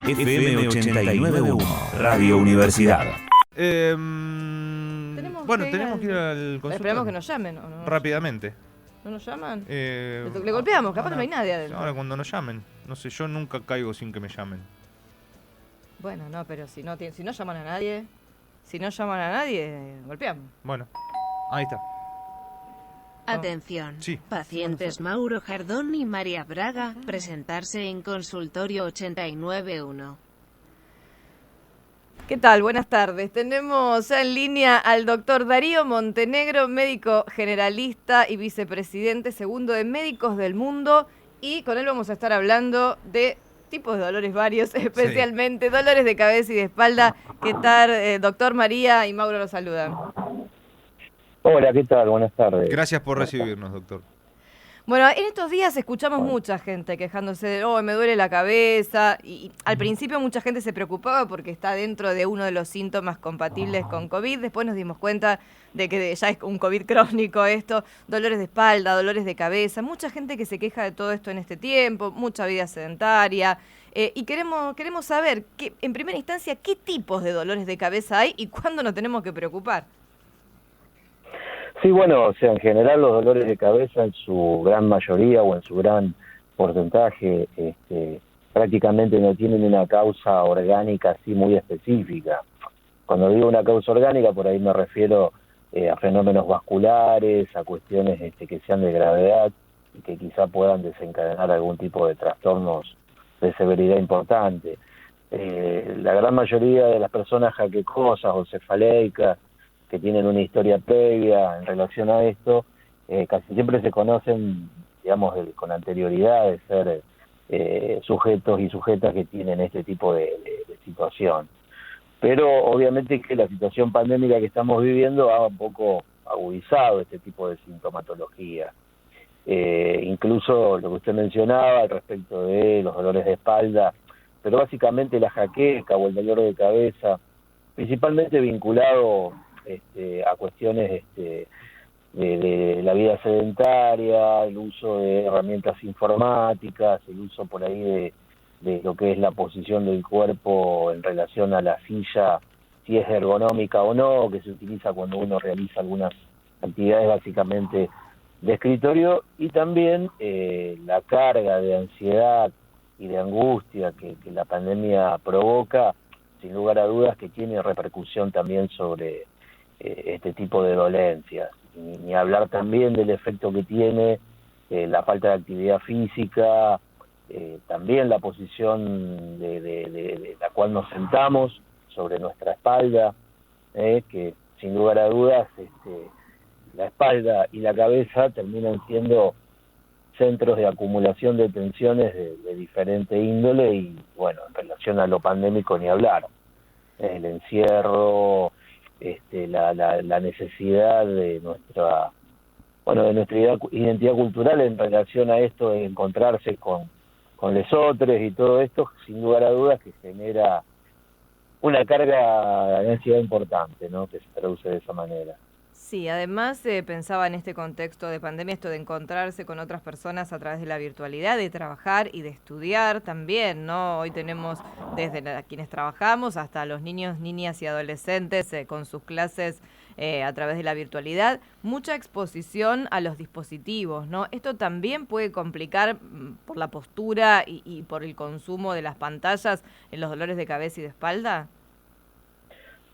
FM 89.1, Radio Universidad. Tenemos que ir al consultorio. Esperemos que nos llamen, ¿o no? Rápidamente. ¿No nos llaman? Le golpeamos, capaz que no hay nadie adentro. Ahora cuando nos llamen. No sé, yo nunca caigo sin que me llamen. Bueno, no, pero si no llaman a nadie, golpeamos. Bueno, ahí está. Atención, Sí. pacientes Mauro Jardón y María Braga, presentarse en consultorio 89.1. ¿Qué tal? Buenas tardes. Tenemos ya en línea al doctor Darío Montenegro, médico generalista y vicepresidente segundo de Médicos del Mundo, y con él vamos a estar hablando de tipos de dolores varios, especialmente dolores de cabeza y de espalda. ¿Qué tal, doctor? María y Mauro los saludan. Hola, ¿qué tal? Buenas tardes. Gracias por recibirnos, doctor. Bueno, en estos días escuchamos mucha gente quejándose de, me duele la cabeza, y al principio mucha gente se preocupaba porque está dentro de uno de los síntomas compatibles con COVID. Después nos dimos cuenta de que ya es un COVID crónico esto, dolores de espalda, dolores de cabeza, mucha gente que se queja de todo esto en este tiempo, mucha vida sedentaria, y queremos saber, en primera instancia, qué tipos de dolores de cabeza hay y cuándo nos tenemos que preocupar. Sí, bueno, o sea, en general los dolores de cabeza en su gran mayoría o en su gran porcentaje prácticamente no tienen una causa orgánica así muy específica. Cuando digo una causa orgánica, por ahí me refiero a fenómenos vasculares, a cuestiones que sean de gravedad y que quizá puedan desencadenar algún tipo de trastornos de severidad importante. La gran mayoría de las personas jaquecosas o cefaleicas que tienen una historia previa en relación a esto, casi siempre se conocen, digamos, con anterioridad de ser sujetos y sujetas que tienen este tipo de situación. Pero obviamente que la situación pandémica que estamos viviendo ha un poco agudizado este tipo de sintomatología. Incluso lo que usted mencionaba al respecto de los dolores de espalda, pero básicamente la jaqueca o el dolor de cabeza, principalmente vinculado a cuestiones de la vida sedentaria, el uso de herramientas informáticas, el uso por ahí de lo que es la posición del cuerpo en relación a la silla, si es ergonómica o no, que se utiliza cuando uno realiza algunas actividades básicamente de escritorio, y también la carga de ansiedad y de angustia que la pandemia provoca, sin lugar a dudas que tiene repercusión también sobre este tipo de dolencias. Ni hablar también del efecto que tiene la falta de actividad física, también la posición de la cual nos sentamos sobre nuestra espalda, que sin lugar a dudas la espalda y la cabeza terminan siendo centros de acumulación de tensiones de diferente índole, y bueno, en relación a lo pandémico ni hablar. El encierro, la necesidad de nuestra identidad cultural en relación a esto, de encontrarse con lesotres y todo esto, sin lugar a dudas que genera una carga de ansiedad importante, ¿no?, que se traduce de esa manera. Sí, además pensaba en este contexto de pandemia, esto de encontrarse con otras personas a través de la virtualidad, de trabajar y de estudiar también, ¿no? Hoy tenemos desde quienes trabajamos hasta los niños, niñas y adolescentes con sus clases a través de la virtualidad, mucha exposición a los dispositivos, ¿no? Esto también puede complicar por la postura y por el consumo de las pantallas en los dolores de cabeza y de espalda.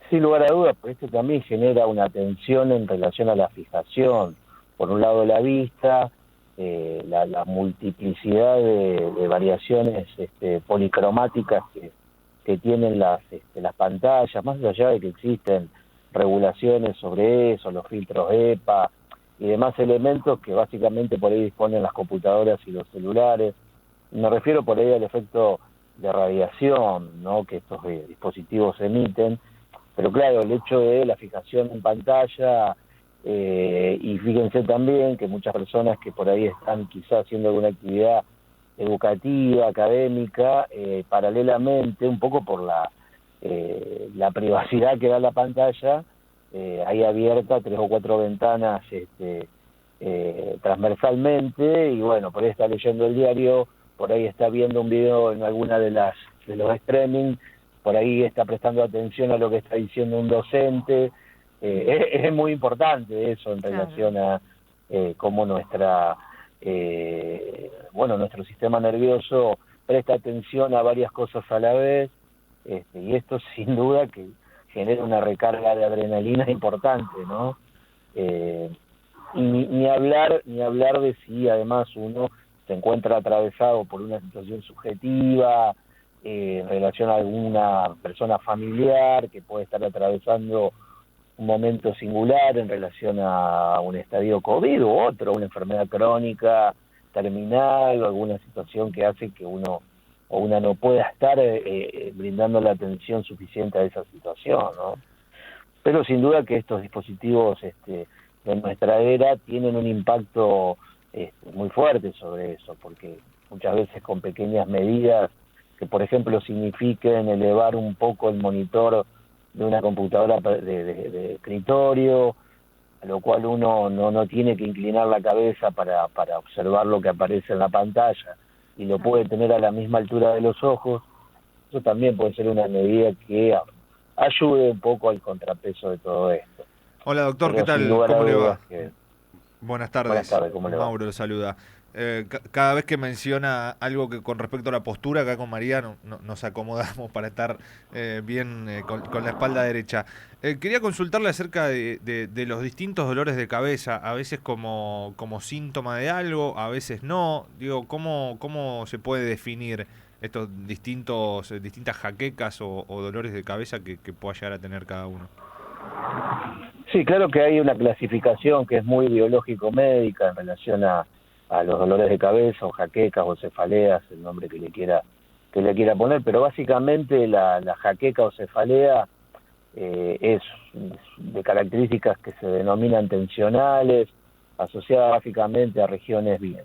Sin lugar a dudas, pues esto también genera una tensión en relación a la fijación. Por un lado la vista, la multiplicidad de variaciones policromáticas que tienen las pantallas, más allá de que existen regulaciones sobre eso, los filtros EPA y demás elementos que básicamente por ahí disponen las computadoras y los celulares. Me refiero por ahí al efecto de radiación, ¿no?, que estos dispositivos emiten. Pero claro, el hecho de la fijación en pantalla, y fíjense también que muchas personas que por ahí están quizás haciendo alguna actividad educativa, académica, paralelamente, un poco por la privacidad que da la pantalla, hay abierta 3 o 4 ventanas transversalmente, y bueno, por ahí está leyendo el diario, por ahí está viendo un video en alguna de las de los streaming, por ahí está prestando atención a lo que está diciendo un docente. Es muy importante eso en relación a cómo nuestro sistema nervioso presta atención a varias cosas a la vez, y esto sin duda que genera una recarga de adrenalina importante, ¿no? Y ni hablar de si además uno se encuentra atravesado por una situación subjetiva en relación a alguna persona familiar que puede estar atravesando un momento singular en relación a un estadio COVID u otro, una enfermedad crónica terminal o alguna situación que hace que uno o una no pueda estar brindando la atención suficiente a esa situación, ¿no? Pero sin duda que estos dispositivos de nuestra era tienen un impacto muy fuerte sobre eso, porque muchas veces con pequeñas medidas que, por ejemplo, signifiquen elevar un poco el monitor de una computadora de escritorio, a lo cual uno no tiene que inclinar la cabeza para observar lo que aparece en la pantalla y lo puede tener a la misma altura de los ojos. Eso también puede ser una medida que ayude un poco al contrapeso de todo esto. Hola doctor, Pero ¿qué tal? ¿Cómo le va? Que... Buenas tardes. Buenas tardes, ¿cómo le va? Mauro lo saluda. Cada vez que menciona algo que con respecto a la postura, acá con María nos acomodamos para estar bien con la espalda derecha. Quería consultarle acerca de los distintos dolores de cabeza, a veces como síntoma de algo, a veces no. Digo, ¿cómo se puede definir estos distintas jaquecas o dolores de cabeza que pueda llegar a tener cada uno? Sí, claro que hay una clasificación que es muy biológico-médica en relación a los dolores de cabeza o jaquecas o cefaleas, el nombre que le quiera poner, pero básicamente la jaqueca o cefalea es de características que se denominan tensionales, asociadas básicamente a regiones bien,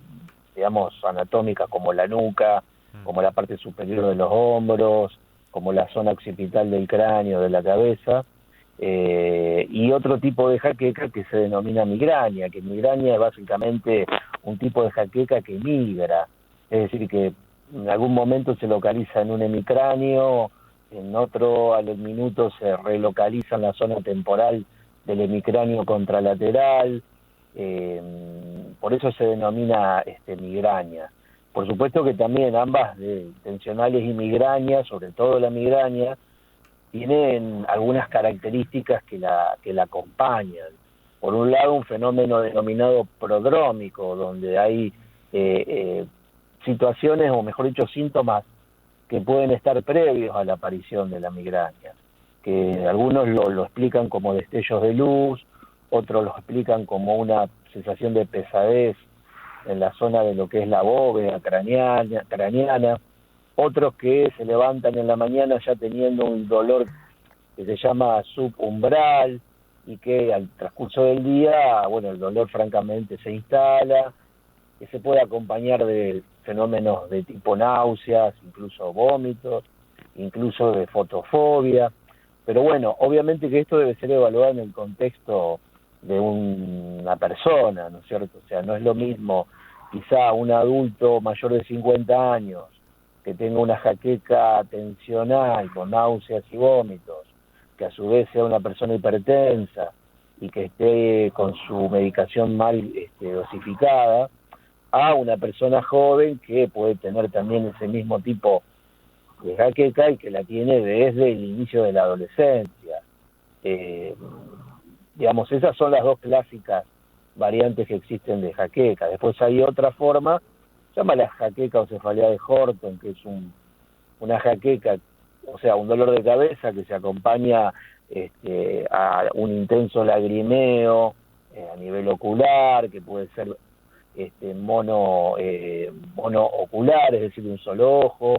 digamos, anatómicas como la nuca, como la parte superior de los hombros, como la zona occipital del cráneo, de la cabeza, y otro tipo de jaqueca que se denomina migraña, que migraña es básicamente un tipo de jaqueca que migra, es decir, que en algún momento se localiza en un hemicráneo, en otro al minuto se relocaliza en la zona temporal del hemicráneo contralateral, por eso se denomina migraña. Por supuesto que también ambas, tensionales y migraña, sobre todo la migraña, tienen algunas características que la acompañan. Por un lado, un fenómeno denominado prodrómico, donde hay situaciones, o mejor dicho, síntomas que pueden estar previos a la aparición de la migraña, que algunos lo explican como destellos de luz, otros lo explican como una sensación de pesadez en la zona de lo que es la bóveda craneana, otros que se levantan en la mañana ya teniendo un dolor que se llama subumbral y que al transcurso del día, bueno, el dolor francamente se instala, que se puede acompañar de fenómenos de tipo náuseas, incluso vómitos, incluso de fotofobia, pero bueno, obviamente que esto debe ser evaluado en el contexto de una persona, ¿no es cierto? O sea, no es lo mismo quizá un adulto mayor de 50 años que tenga una jaqueca tensional con náuseas y vómitos, que a su vez sea una persona hipertensa y que esté con su medicación mal dosificada, a una persona joven que puede tener también ese mismo tipo de jaqueca y que la tiene desde el inicio de la adolescencia. Digamos, esas son las dos clásicas variantes que existen de jaqueca. Después hay otra forma, se llama la jaqueca o cefalea de Horton, que es una jaqueca, o sea, un dolor de cabeza que se acompaña a un intenso lagrimeo a nivel ocular, que puede ser monoocular, es decir, un solo ojo,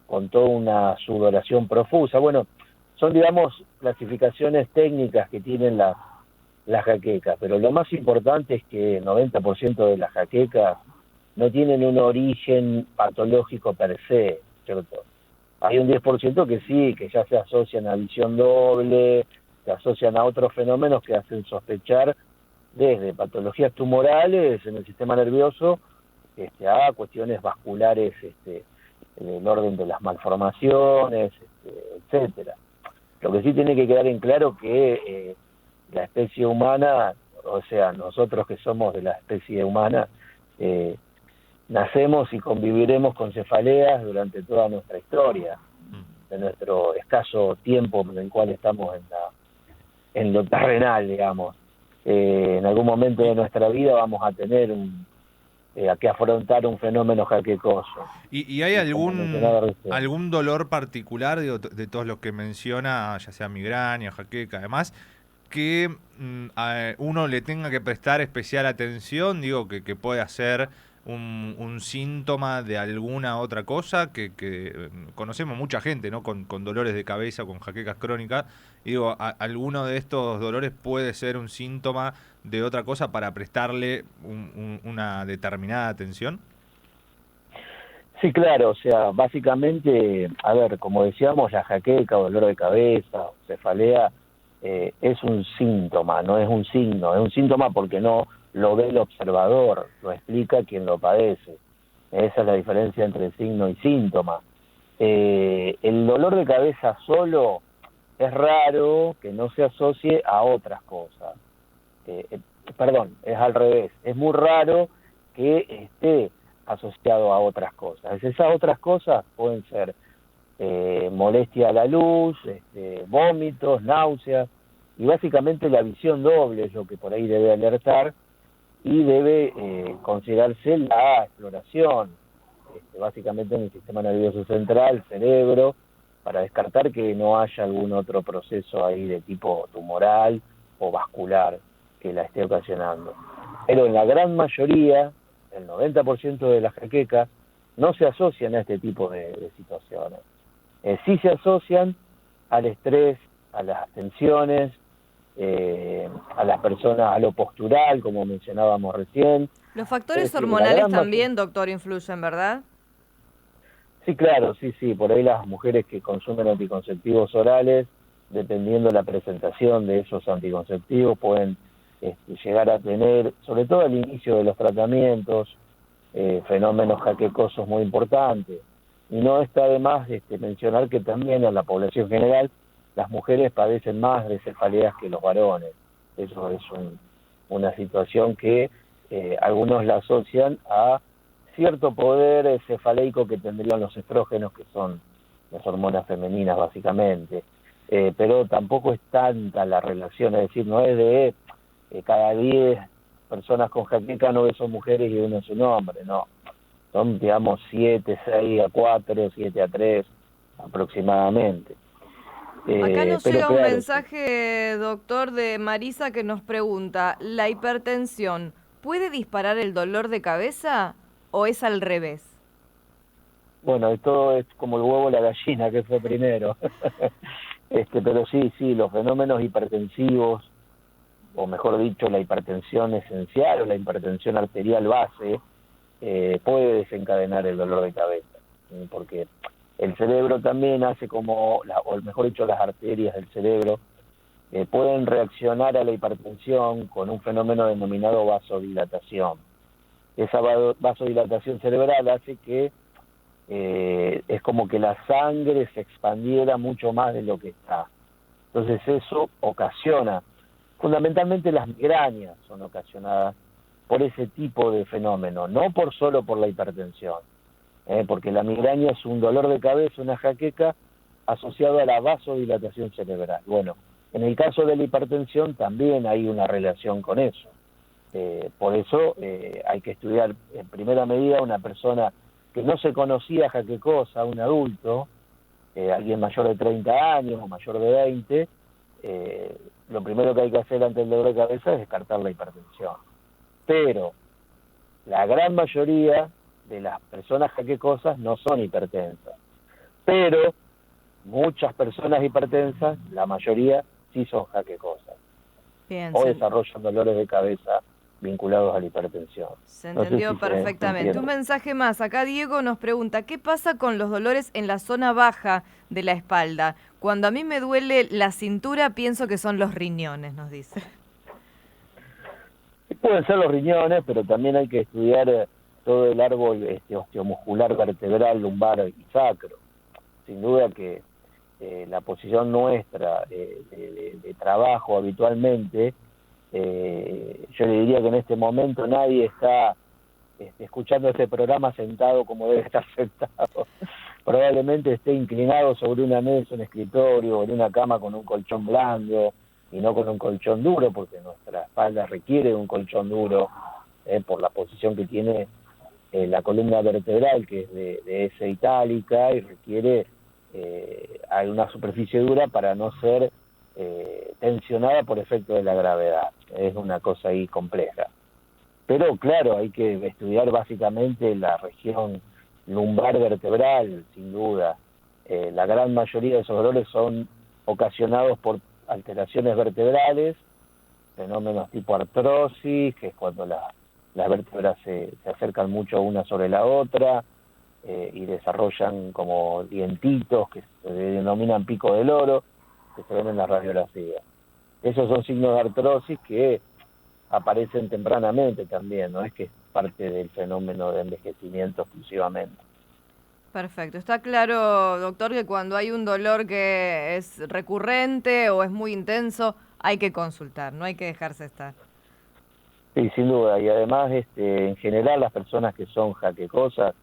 con toda una sudoración profusa. Bueno, son, digamos, clasificaciones técnicas que tienen las jaquecas, pero lo más importante es que el 90% de las jaquecas no tienen un origen patológico per se, ¿cierto? Hay un 10% que sí, que ya se asocian a visión doble, se asocian a otros fenómenos que hacen sospechar desde patologías tumorales en el sistema nervioso a cuestiones vasculares el orden de las malformaciones, etcétera. Lo que sí tiene que quedar en claro que la especie humana, o sea, nosotros que somos de la especie humana, nacemos y conviviremos con cefaleas durante toda nuestra historia, de nuestro escaso tiempo en el cual estamos en lo terrenal, digamos. En algún momento de nuestra vida vamos a tener que afrontar un fenómeno jaquecoso. ¿Y hay algún dolor particular de todos los que menciona, ya sea migraña, jaqueca, además, que uno le tenga que prestar especial atención, digo, que puede ser un síntoma de alguna otra cosa, que conocemos mucha gente, ¿no? Con dolores de cabeza, con jaquecas crónicas, y digo, alguno de estos dolores puede ser un síntoma de otra cosa para prestarle una determinada atención? Sí, claro, o sea, básicamente, a ver, como decíamos, la jaqueca, dolor de cabeza, cefalea, es un síntoma, no es un signo, es un síntoma porque no lo ve el observador, lo explica quien lo padece. Esa es la diferencia entre signo y síntoma. El dolor de cabeza solo es raro que no se asocie a otras cosas. Perdón, es al revés, es muy raro que esté asociado a otras cosas. Esas otras cosas pueden ser molestia a la luz, vómitos, náuseas, y básicamente la visión doble es lo que por ahí debe alertar y debe considerarse la exploración, básicamente en el sistema nervioso central, cerebro, para descartar que no haya algún otro proceso ahí de tipo tumoral o vascular que la esté ocasionando. Pero en la gran mayoría, el 90% de las jaquecas, no se asocian a este tipo de situaciones. Sí se asocian al estrés, a las tensiones, a las personas, a lo postural, como mencionábamos recién. Los factores hormonales también, doctor, influyen, ¿verdad? Sí, claro, sí, por ahí las mujeres que consumen anticonceptivos orales, dependiendo la presentación de esos anticonceptivos, pueden llegar a tener, sobre todo al inicio de los tratamientos, fenómenos jaquecosos muy importantes. Y no está de más mencionar que también en la población general las mujeres padecen más de cefaleas que los varones. Eso es una situación que algunos la asocian a cierto poder cefaleico que tendrían los estrógenos, que son las hormonas femeninas básicamente. Pero tampoco es tanta la relación, es decir, no es de cada 10 personas con jaqueca 9 son mujeres y uno es un hombre, no. Son, digamos, 7, 6 a 4, 7 a 3 aproximadamente. Acá nos llega un mensaje, doctor, de Marisa que nos pregunta, ¿la hipertensión puede disparar el dolor de cabeza o es al revés? Bueno, esto es como el huevo y la gallina, que fue primero. Pero sí, los fenómenos hipertensivos, o mejor dicho, la hipertensión esencial o la hipertensión arterial base, puede desencadenar el dolor de cabeza, porque el cerebro también hace como, o mejor dicho, las arterias del cerebro pueden reaccionar a la hipertensión con un fenómeno denominado vasodilatación. Esa vasodilatación cerebral hace que es como que la sangre se expandiera mucho más de lo que está. Entonces eso ocasiona, fundamentalmente las migrañas son ocasionadas por ese tipo de fenómeno, no solo por la hipertensión, porque la migraña es un dolor de cabeza, una jaqueca asociado a la vasodilatación cerebral. Bueno, en el caso de la hipertensión también hay una relación con eso. Por eso hay que estudiar en primera medida una persona que no se conocía jaquecosa, un adulto, alguien mayor de 30 años o mayor de 20, lo primero que hay que hacer ante el dolor de cabeza es descartar la hipertensión. Pero la gran mayoría de las personas jaquecosas no son hipertensas. Pero muchas personas hipertensas, la mayoría sí son jaquecosas. Bien, o desarrollan dolores de cabeza vinculados a la hipertensión. Se entendió perfectamente. Un mensaje más. Acá Diego nos pregunta, ¿qué pasa con los dolores en la zona baja de la espalda? Cuando a mí me duele la cintura, pienso que son los riñones, nos dice. Pueden ser los riñones, pero también hay que estudiar todo el árbol osteomuscular vertebral, lumbar y sacro. Sin duda que la posición nuestra de trabajo habitualmente, yo le diría que en este momento nadie está escuchando este programa sentado como debe estar sentado. Probablemente esté inclinado sobre una mesa, un escritorio o en una cama con un colchón blando y no con un colchón duro, porque nuestra espalda requiere un colchón duro por la posición que tiene la columna vertebral, que es de S itálica, y requiere una superficie dura para no ser tensionada por efecto de la gravedad. Es una cosa ahí compleja. Pero claro, hay que estudiar básicamente la región lumbar vertebral, sin duda. La gran mayoría de esos dolores son ocasionados por alteraciones vertebrales, fenómenos tipo artrosis, que es cuando las vértebras se acercan mucho una sobre la otra y desarrollan como dientitos que se denominan pico del loro, que se ven en la radiografía. Esos son signos de artrosis que aparecen tempranamente también, no es que es parte del fenómeno de envejecimiento exclusivamente. Perfecto. Está claro, doctor, que cuando hay un dolor que es recurrente o es muy intenso, hay que consultar, no hay que dejarse estar. Sí, sin duda, y además en general las personas que son jaquecosas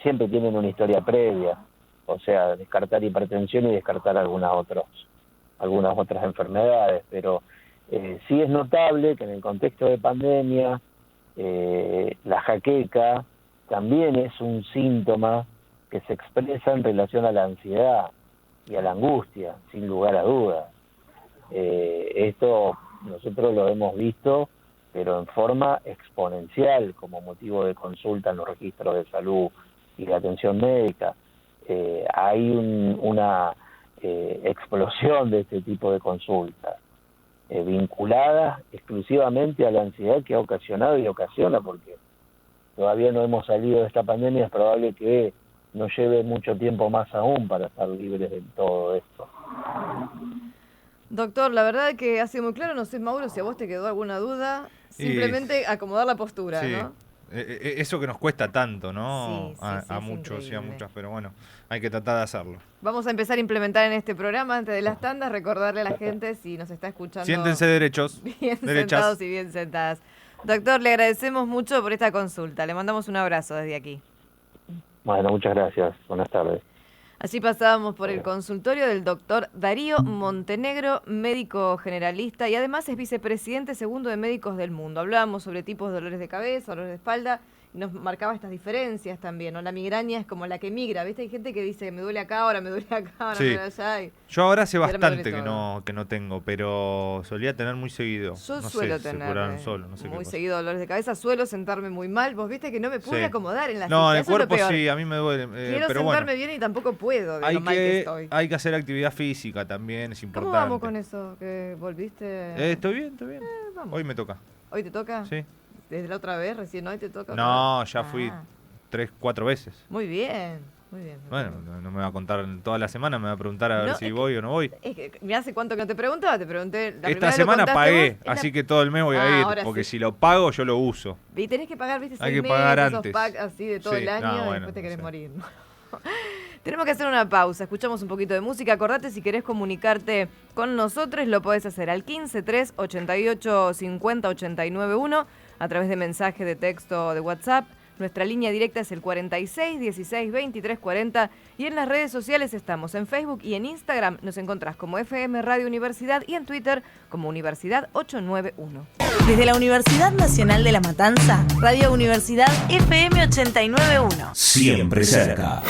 siempre tienen una historia previa, o sea, descartar hipertensión y descartar algunas otras enfermedades, pero sí es notable que en el contexto de pandemia la jaqueca también es un síntoma que se expresa en relación a la ansiedad y a la angustia, sin lugar a dudas. Esto nosotros lo hemos visto, pero en forma exponencial, como motivo de consulta en los registros de salud y de atención médica. Hay una explosión de este tipo de consultas, vinculadas exclusivamente a la ansiedad que ha ocasionado y ocasiona, porque todavía no hemos salido de esta pandemia, es probable que nos lleve mucho tiempo más aún para estar libres de todo esto. Doctor, la verdad que ha sido muy claro, no sé, Mauro, si a vos te quedó alguna duda, simplemente acomodar la postura, sí, ¿no? Eso que nos cuesta tanto, ¿no? Sí, a muchos y a muchas, pero bueno, hay que tratar de hacerlo. Vamos a empezar a implementar en este programa, antes de las tandas, recordarle a la gente, si nos está escuchando... Siéntense derechos. Bien derechas. Sentados y bien sentadas. Doctor, le agradecemos mucho por esta consulta. Le mandamos un abrazo desde aquí. Bueno, muchas gracias. Buenas tardes. Así pasábamos por el consultorio del doctor Darío Montenegro, médico generalista y además es vicepresidente segundo de Médicos del Mundo. Hablábamos sobre tipos de dolores de cabeza, dolores de espalda, y nos marcaba estas diferencias también, ¿no? La migraña es como la que migra, ¿viste? Hay gente que dice, me duele acá, ahora me duele acá, ahora me duele allá. Yo ahora hace bastante que no tengo, pero solía tener muy seguido. Yo no suelo sé, tener se curaron solo, no sé muy qué seguido dolores de cabeza, suelo sentarme muy mal. Vos viste que no me pude acomodar en la silla. No, en el eso es lo cuerpo peor. sí, a mí me duele. Quiero pero sentarme bueno, bien y tampoco puedo de lo mal que estoy. Hay que hacer actividad física también, es importante. ¿Cómo vamos con eso? ¿Que volviste? Estoy bien. Vamos. Hoy me toca. ¿Hoy te toca? Sí. ¿Desde la otra vez? ¿Recién hoy te toca? No, ya fui 3-4 veces. Muy bien. Bueno, no me va a contar toda la semana, me va a preguntar a ver si voy o no voy. Es que mirá, hace cuánto que no te preguntaba, te pregunté. Esta semana pagué, así que todo el mes voy a ir, porque si lo pago yo lo uso. Y tenés que pagar, viste, 6 Hay que meses, pagar esos antes. packs así de todo el año, y después te querés sé. morir. Tenemos que hacer una pausa, escuchamos un poquito de música. Acordate, si querés comunicarte con nosotros, lo podés hacer al 15 3 88 50 89 1 a través de mensaje de texto o de WhatsApp. Nuestra línea directa es el 46 16 23 40 y en las redes sociales estamos en Facebook y en Instagram nos encontrás como FM Radio Universidad y en Twitter como Universidad 891. Desde la Universidad Nacional de La Matanza, Radio Universidad FM 891. Siempre cerca.